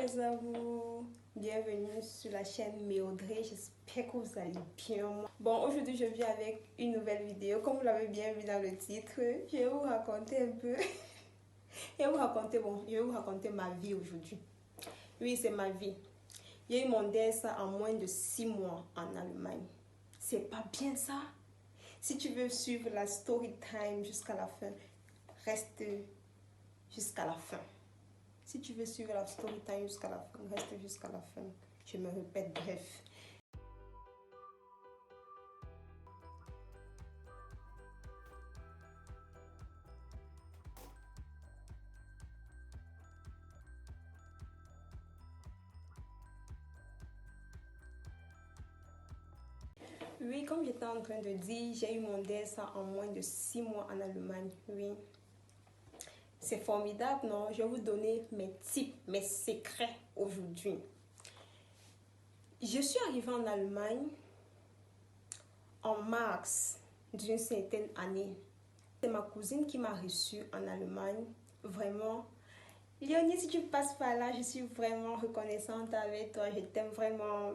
mes amours, bienvenue sur la chaîne Méaudrey, j'espère que vous allez bien. Bon, aujourd'hui je viens avec une nouvelle vidéo, comme vous l'avez bien vu dans le titre, je vais vous raconter un peu, je vais vous raconter ma vie aujourd'hui. Oui, c'est ma vie. J'ai eu mon DSA en moins de 6 mois en Allemagne. C'est pas bien ça? Si tu veux suivre la story time jusqu'à la fin, reste jusqu'à la fin. Si tu veux suivre la story time jusqu'à la fin, reste jusqu'à la fin. Je me répète, bref. Oui, comme j'étais en train de dire, j'ai eu mon DSA en moins de 6 mois en Allemagne. Oui. C'est formidable, non? Je vais vous donner mes tips, mes secrets aujourd'hui. Je suis arrivée en Allemagne en mars d'une certaine année. C'est ma cousine qui m'a reçue en Allemagne. Vraiment. Léonie, si tu passes par là, je suis vraiment reconnaissante avec toi. Je t'aime vraiment.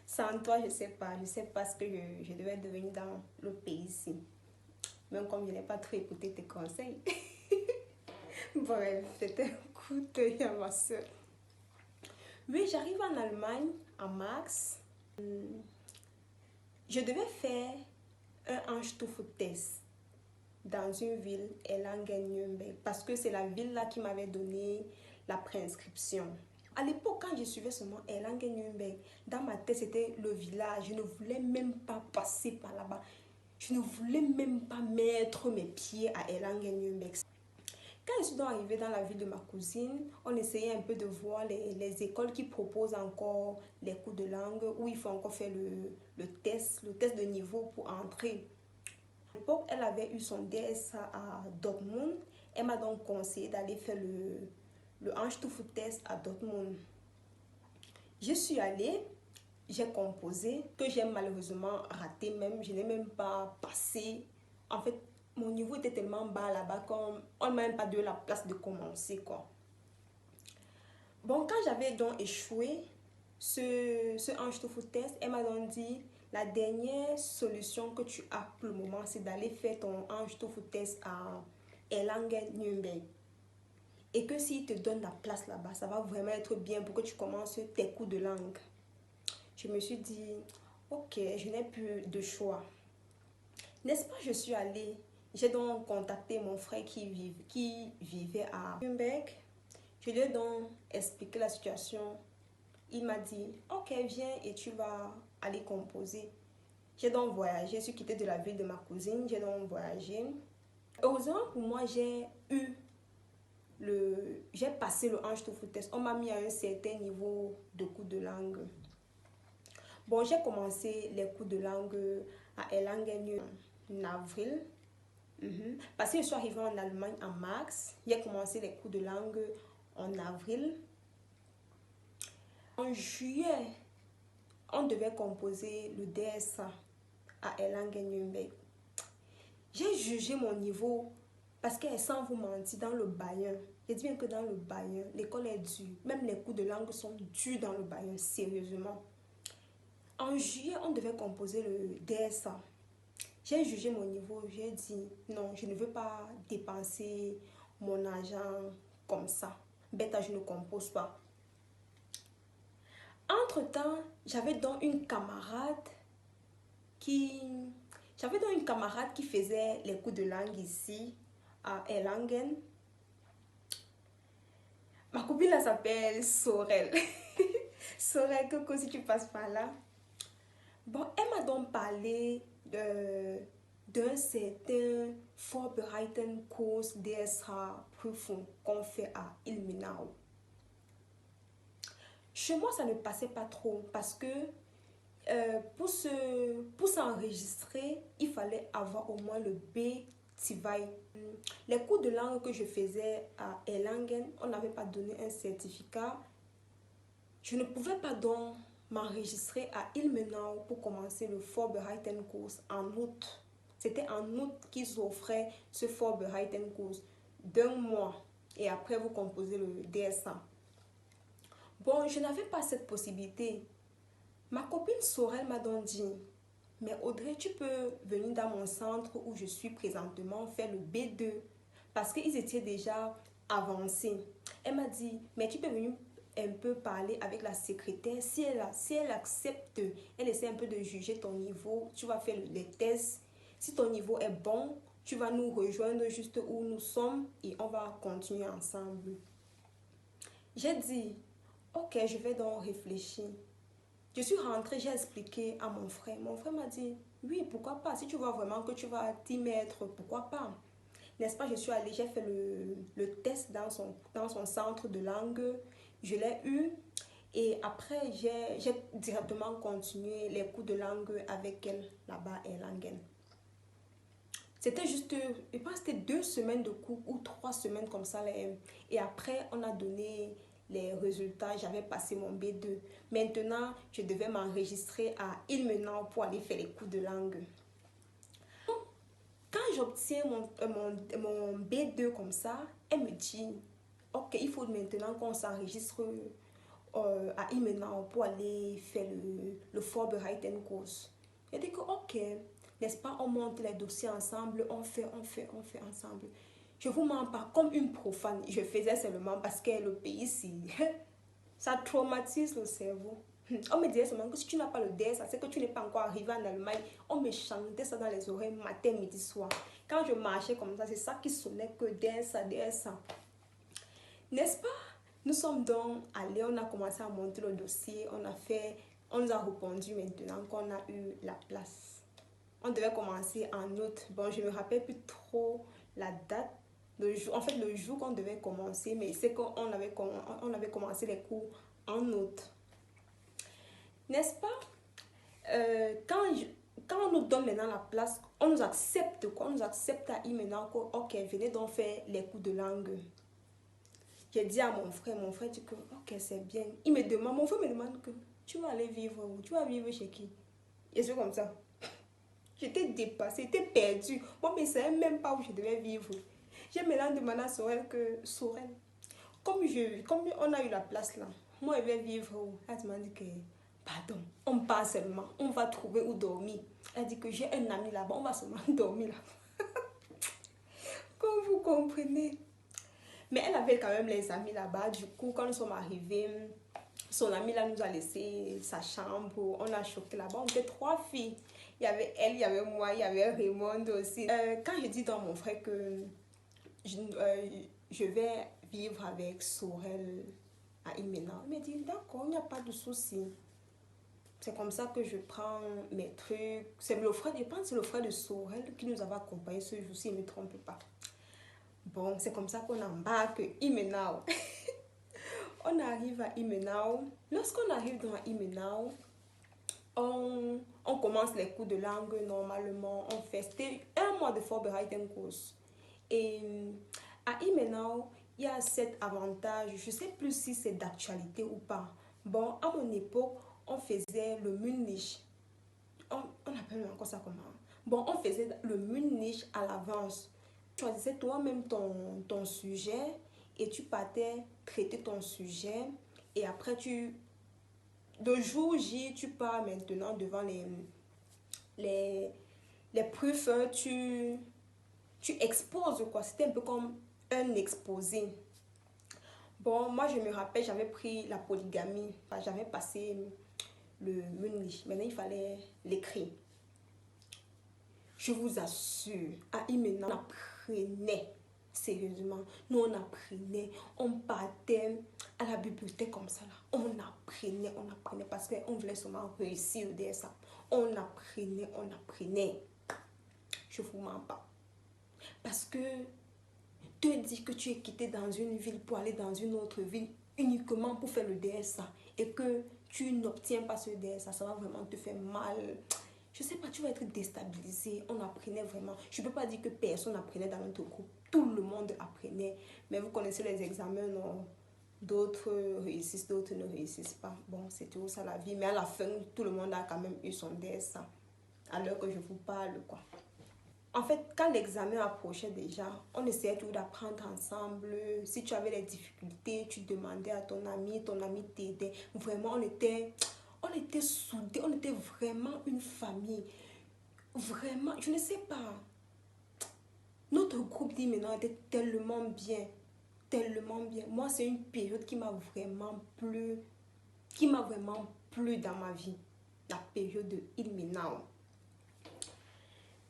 Sans toi, je sais pas ce que je devais devenir dans le pays ici. Même comme je n'ai pas trop écouté tes conseils. Bref, c'était un coup d'œil à ma soeur. Oui, j'arrive en Allemagne en mars. Je devais faire un Anstufe-Test dans une ville, Erlangen-Nürnberg, parce que c'est la ville là qui m'avait donné la préinscription. À l'époque, quand je suivais seulement Erlangen-Nürnberg, dans ma tête, c'était le village. Je ne voulais même pas passer par là-bas. Je ne voulais même pas mettre mes pieds à Erlangen-Nürnberg. Quand je suis donc arrivée dans la ville de ma cousine, on essayait un peu de voir les écoles qui proposent encore les cours de langue, où il faut encore faire le test de niveau pour entrer. À l'époque, elle avait eu son DSA à Dortmund. Elle m'a donc conseillé d'aller faire le Anstufe-Test à Dortmund. Je suis allée, j'ai composé, que j'ai malheureusement raté même. Je n'ai même pas passé. En fait, mon niveau était tellement bas là-bas qu'on ne m'a même pas donné la place de commencer, quoi. Bon, quand j'avais donc échoué ce Anstufe-Test, elle m'a donc dit, la dernière solution que tu as pour le moment, c'est d'aller faire ton Anstufe-Test à Erlangen-Nürnberg. Et que s'il te donne la place là-bas, ça va vraiment être bien pour que tu commences tes cours de langue. Je me suis dit, ok, je n'ai plus de choix. N'est-ce pas, je suis allée. J'ai donc contacté mon frère qui vivait à Nürnberg. Je lui ai donc expliqué la situation. Il m'a dit, ok, viens et tu vas aller composer. J'ai donc voyagé, je suis quittée de la ville de ma cousine, j'ai donc voyagé. Heureusement pour moi, j'ai passé le Anstufe-Test. On m'a mis à un certain niveau de cours de langue. Bon, j'ai commencé les cours de langue à Erlangen en avril. Parce que je suis arrivée en Allemagne en mars. J'ai commencé les cours de langue en avril. En juillet, on devait composer le DSA à Erlangen-Nürnberg. J'ai jugé mon niveau parce que, sans vous mentir, dans le Bayern, je dis bien que dans le Bayern, l'école est dure. Même les cours de langue sont durs dans le Bayern, sérieusement. En juillet, on devait composer le DSA. J'ai jugé mon niveau, j'ai dit non, je ne veux pas dépenser mon argent comme ça. Bête, je ne compose pas. Entre-temps, j'avais donc une camarade qui faisait les cours de langue ici à Erlangen. Ma copine là s'appelle Sorel. Sorel, coucou si tu passes par là. Bon, elle m'a donc parlé d'un certain Vorbereitungskurs DSH-Prüfung qu'on fait à Ilmenau. Chez moi, ça ne passait pas trop parce que pour s'enregistrer, il fallait avoir au moins le B2. Les cours de langue que je faisais à Erlangen, on n'avait pas donné un certificat. Je ne pouvais pas donc m'enregistrer à Ilmenau pour commencer le Vorbereitungskurs en août. C'était en août qu'ils offraient ce Vorbereitungskurs d'1 mois. Et après, vous composez le DSA. Bon, je n'avais pas cette possibilité. Ma copine Sorel m'a donc dit, mais Audrey, tu peux venir dans mon centre où je suis présentement faire le B2 parce qu'ils étaient déjà avancés. Elle m'a dit, mais tu peux venir un peu parler avec la secrétaire. Si elle accepte, elle essaie un peu de juger ton niveau, tu vas faire les tests. Si ton niveau est bon, tu vas nous rejoindre juste où nous sommes et on va continuer ensemble. J'ai dit, ok, je vais donc réfléchir. Je suis rentrée, j'ai expliqué à mon frère. Mon frère m'a dit, oui, pourquoi pas? Si tu vois vraiment que tu vas t'y mettre, pourquoi pas? N'est-ce pas, je suis allée, j'ai fait le test dans son centre de langue. Je l'ai eu. Et après, j'ai directement continué les cours de langue avec elle là-bas à Erlangen. C'était juste, je pense que c'était 2 semaines de cours ou 3 semaines comme ça. Et après, on a donné les résultats. J'avais passé mon B2. Maintenant, je devais m'enregistrer à Ilmenau pour aller faire les cours de langue. Quand j'obtiens mon B2 comme ça, elle me dit, ok, il faut maintenant qu'on s'enregistre à Ilmenau pour aller faire le Vorbereitenkurs. Elle dit que ok, n'est-ce pas, on monte les dossiers ensemble, on fait ensemble. Je vous mens pas, comme une profane, je faisais seulement parce que le pays ici, ça traumatise le cerveau. On me disait seulement que si tu n'as pas le DSA, c'est que tu n'es pas encore arrivé en Allemagne. On me chantait ça dans les oreilles matin, midi, soir. Quand je marchais comme ça, c'est ça qui sonnait que DSA. N'est-ce pas? Nous sommes donc allés, on a commencé à monter le dossier, on nous a répondu maintenant qu'on a eu la place. On devait commencer en août. Bon, je ne me rappelle plus trop la date, le jour qu'on devait commencer, mais c'est qu'on avait commencé les cours en août. N'est-ce pas? Quand on nous donne maintenant la place, on nous accepte quoi? On nous accepte à y maintenant que, ok, venez donc faire les cours de langue. J'ai dit à mon frère dit que, ok, c'est bien. Mon frère me demande que, tu vas aller vivre où? Tu vas vivre chez qui? Et c'est comme ça. J'étais dépassée, j'étais perdue. Moi, je ne savais même pas où je devais vivre. J'ai maintenant demandé à Sorel que, Sorel, comme on a eu la place là, moi, je vais vivre où? Elle m'a dit que, pardon, on part seulement, on va trouver où dormir. Elle dit que j'ai un ami là-bas, on va seulement dormir là. Comme vous comprenez. Mais elle avait quand même les amis là-bas. Du coup, quand nous sommes arrivés, son ami là nous a laissé sa chambre. On a choqué là-bas. On était 3 filles. Il y avait elle, il y avait moi, il y avait Raymond aussi. Quand je dis dans mon frère que je vais vivre avec Sorel à Ilmenau, il me dit d'accord, il n'y a pas de souci. C'est comme ça que je prends mes trucs. C'est le frère, je pense que c'est le frère de Sorel qui nous avait accompagnés ce jour-ci, il ne me trompe pas. Bon, c'est comme ça qu'on embarque Ilmenau. On arrive à Ilmenau. Lorsqu'on arrive dans Ilmenau, on commence les cours de langue normalement. On fait, c'était 1 mois de Vorbereitenkurs. Et à Ilmenau, il y a cet avantage, je ne sais plus si c'est d'actualité ou pas. Bon, à mon époque, on faisait le Munich. On appelle encore ça comment? Bon, on faisait le Munich à l'avance. Tu choisissais toi-même ton sujet et tu partais traiter ton sujet. Et après, de jour J, tu pars maintenant devant les preuves, tu exposes quoi. C'était un peu comme un exposé. Bon, moi je me rappelle, j'avais pris la polygamie. J'avais passé le Munich. Maintenant, il fallait l'écrire. Je vous assure, à Ilmenau, on apprenait sérieusement. Nous, on apprenait. On partait à la bibliothèque comme ça. Là. On apprenait parce qu'on voulait seulement réussir le DSA. On apprenait. Je ne vous mens pas. Parce que te dire que tu es quitté dans une ville pour aller dans une autre ville uniquement pour faire le DSA et que tu n'obtiens pas ce DSA, ça va vraiment te faire mal. Je sais pas, tu vas être déstabilisé. On apprenait vraiment. Je ne peux pas dire que personne apprenait dans notre groupe. Tout le monde apprenait. Mais vous connaissez les examens, non? D'autres réussissent, d'autres ne réussissent pas. Bon, c'est toujours ça la vie. Mais à la fin, tout le monde a quand même eu son DSA. À l'heure que je vous parle, quoi. En fait, quand l'examen approchait déjà, on essayait toujours d'apprendre ensemble. Si tu avais des difficultés, tu demandais à ton ami t'aidait. Vraiment, on était soudés, on était vraiment une famille. Vraiment, je ne sais pas. Notre groupe dit maintenant était tellement bien. Tellement bien. Moi, c'est une période qui m'a vraiment plu dans ma vie. La période de Ilmenau.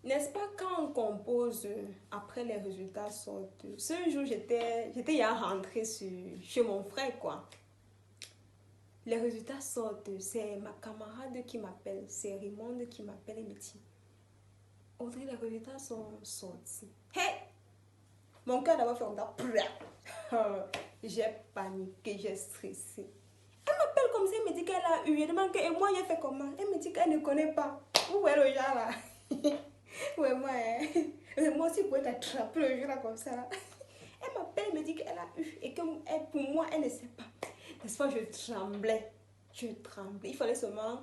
N'est-ce pas quand on compose, après les résultats sortent. Ce jour, j'étais ya rentrée chez mon frère, quoi. Les résultats sortent, c'est ma camarade qui m'appelle, c'est Raymond qui m'appelle et me dit, Audrey, les résultats sont sortis. Hey! Mon cœur d'abord fait comme ça. J'ai paniqué, j'ai stressé. Elle m'appelle comme ça, elle me dit qu'elle a eu. Elle demande que, et moi, j'ai fait comment? Elle me dit qu'elle ne connaît pas. Où est le genre là? Ouais, moi aussi, pour t'attraper le jour là comme ça. Là. Elle m'appelle, elle me dit qu'elle a eu. Et que pour moi, elle ne sait pas. N'est-ce pas, je tremblais. Je tremblais. Il fallait seulement.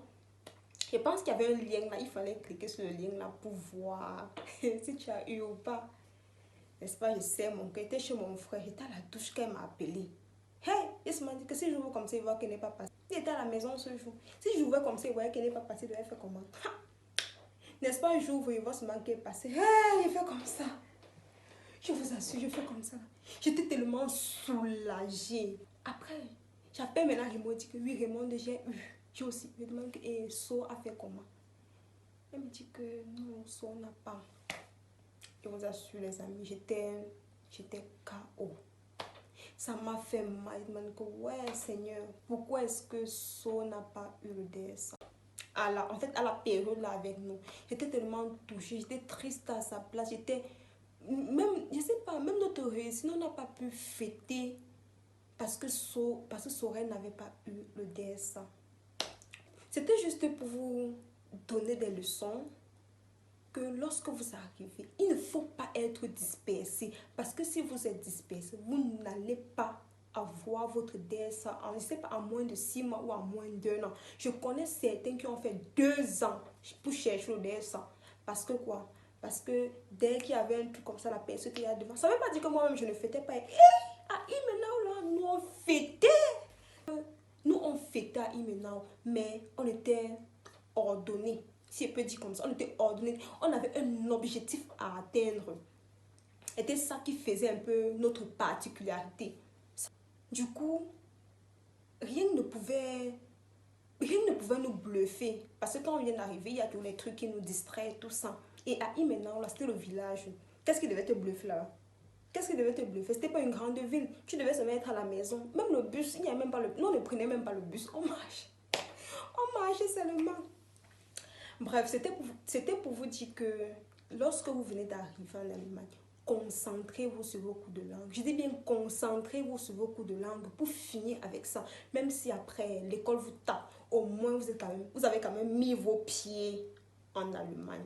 Je pense qu'il y avait un lien là. Il fallait cliquer sur le lien là pour voir si tu as eu ou pas. N'est-ce pas, je sais, mon cœur était chez mon frère. J'étais à la douche quand elle m'a appelé. Hey, il m'a dit que si je vois comme ça, il voit qu'elle n'est pas passée. Il était à la maison ce jour. Si je vois comme ça, il voyait qu'elle n'est pas passée, il devait faire comment? N'est-ce pas, un jour où il va se manquer passer. Hey, il fait comme ça. Je vous assure, je fais comme ça. J'étais tellement soulagée. Après, j'appelle maintenant Raymond, dit que oui, Raymond, j'ai eu. J'ai aussi. Je demande que So a fait comment? Elle me dit que non, So n'a pas. Je vous assure, les amis, j'étais KO. Ça m'a fait mal. Je demande que ouais, Seigneur, pourquoi est-ce que So n'a pas eu le DS? En fait, à la période là avec nous, j'étais tellement touchée, j'étais triste à sa place, même, je sais pas, même notre réussite, on n'a pas pu fêter parce que Sorel n'avait pas eu le DSA. C'était juste pour vous donner des leçons que lorsque vous arrivez, il ne faut pas être dispersé parce que si vous êtes dispersé, vous n'allez pas avoir votre DSA en, je sais pas, en moins de 6 mois ou en moins d'1 an. Je connais certains qui ont fait 2 ans pour chercher le DSA. Parce que quoi? Parce que dès qu'il y avait un truc comme ça, la personne qui est devant, ça ne veut pas dire que moi-même je ne fêtais pas. Maintenant, là, nous on fêtait. Nous on fêtait à Imenau, mais on était ordonnés. Si je peux dire comme ça, on était ordonnés. On avait un objectif à atteindre. C'était ça qui faisait un peu notre particularité. Du coup, rien ne pouvait nous bluffer. Parce que quand on vient d'arriver, il y a tous les trucs qui nous distraient, tout ça. Et à Imenau, là, c'était le village. Qu'est-ce qui devait te bluffer là? Qu'est-ce qui devait te bluffer? C'était pas une grande ville. Tu devais se mettre à la maison. Même le bus, il n'y a même pas le... Nous, on ne prenait même pas le bus. On marche. On marchait seulement. Bref, c'était pour vous dire que lorsque vous venez d'arriver en Allemagne, concentrez-vous sur vos cours de langue. Je dis bien concentrez-vous sur vos cours de langue pour finir avec ça. Même si après l'école vous tape, au moins vous avez quand même mis vos pieds en Allemagne,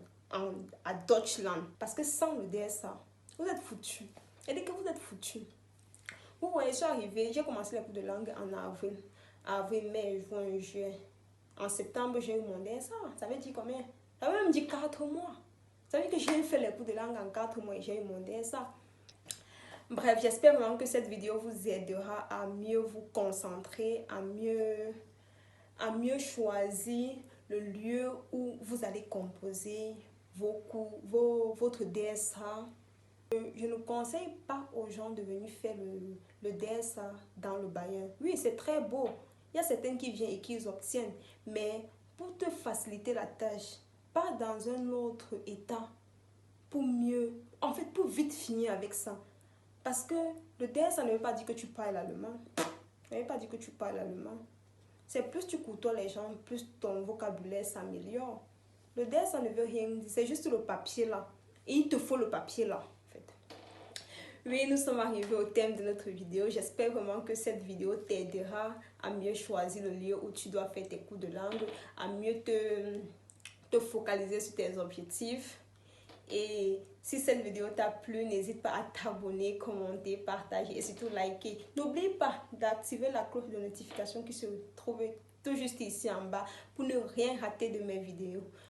à Deutschland. Parce que sans le DSA, vous êtes foutus. Et dès que vous êtes foutus, vous voyez, je suis arrivée, j'ai commencé les cours de langue en avril. Avril, mai, juin, juillet. En septembre, j'ai eu mon DSA. Ça veut dire combien? Ça veut même dire 4 mois. Ça veut dire que j'ai fait les cours de langue en 4 mois et j'ai eu mon DSA. Bref, j'espère vraiment que cette vidéo vous aidera à mieux vous concentrer, à mieux choisir le lieu où vous allez composer vos cours, votre DSA. Je ne conseille pas aux gens de venir faire le DSA dans le Bayern. Oui, c'est très beau. Il y a certains qui viennent et qui obtiennent. Mais pour te faciliter la tâche, pas dans un autre état pour mieux, en fait, pour vite finir avec ça. Parce que le DSA ne veut pas dire que tu parles allemand. Ça ne veut pas dire que tu parles allemand. C'est plus tu côtoies les gens, plus ton vocabulaire s'améliore. Le DSA ne veut rien dire. C'est juste le papier là. Et il te faut le papier là. Oui, nous sommes arrivés au thème de notre vidéo. J'espère vraiment que cette vidéo t'aidera à mieux choisir le lieu où tu dois faire tes cours de langue, à mieux te focaliser sur tes objectifs. Et si cette vidéo t'a plu, n'hésite pas à t'abonner, commenter, partager et surtout liker. N'oublie pas d'activer la cloche de notification qui se trouve tout juste ici en bas pour ne rien rater de mes vidéos.